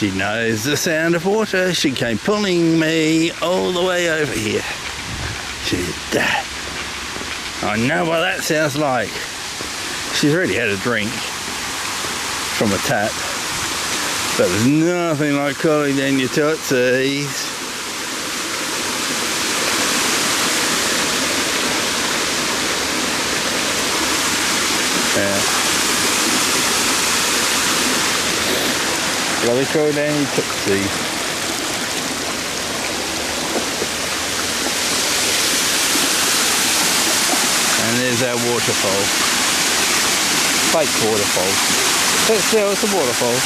She knows the sound of water. She came pulling me all the way over here. She did that. I know what that sounds like. She's already had a drink from a tap. But there's nothing like cooling down your tootsies. Yeah. Gotta cool down your tootsies. And there's our waterfall. Fake waterfall. But still, it's a waterfall.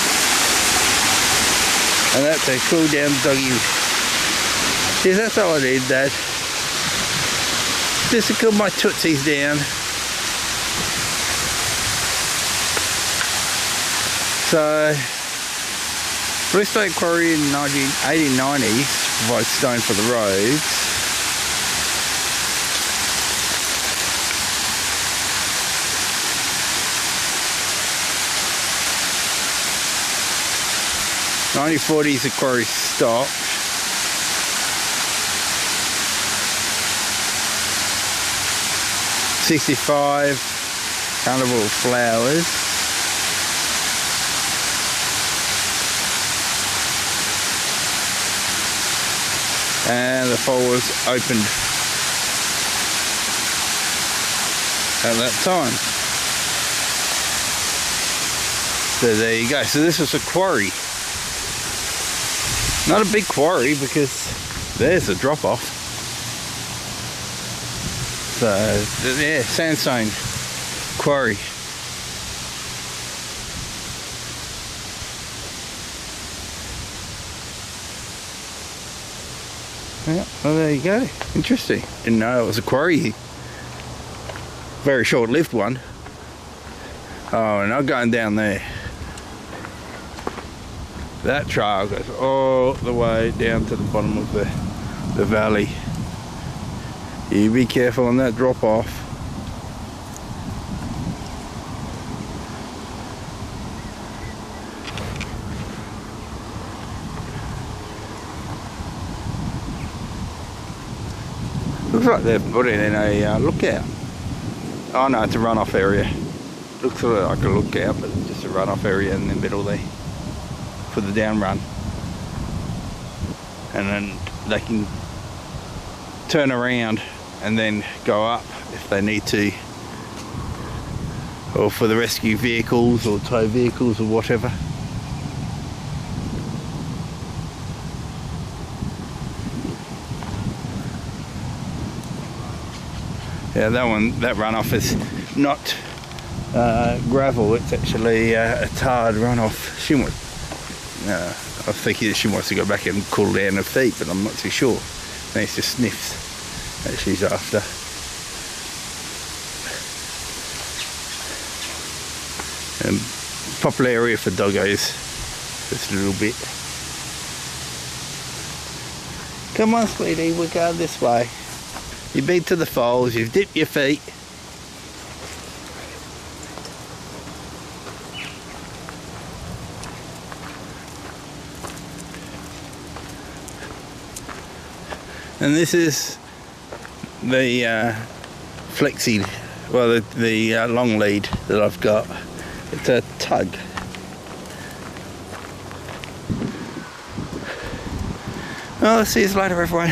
And that's a cool down doggy. See, that's all I need, Dad. Just to cool my tootsies down. So, Bluestone Quarry in the 1890s provides stone for the roads. In the 1940s the quarry stopped. '65 Carnival of Flowers. And the fall was opened at that time. So there you go. So this was a quarry. Not a big quarry because there's a drop off. So yeah, sandstone quarry. Yeah, well there you go. Interesting. Didn't know it was a quarry. Very short-lived one. Oh, and I'm going down there. That trail goes all the way down to the bottom of the valley. You be careful on that drop off. Looks like they've put it in a lookout. Oh no, it's a runoff area. Looks sort of like a lookout, but it's just a runoff area in the middle there for the down run. And then they can turn around and then go up if they need to, or for the rescue vehicles or tow vehicles or whatever. Yeah, that runoff is not gravel, it's actually a tarred runoff. She wants, I was thinking that she wants to go back and cool down her feet, but I'm not too sure. I think it's just sniffs that she's after. Popular area for doggos, just a little bit. Come on, sweetie, we're going this way. You've been to the falls, you've dipped your feet. And this is the flexi, well the long lead that I've got. It's a tug. Well, I'll see you later everyone.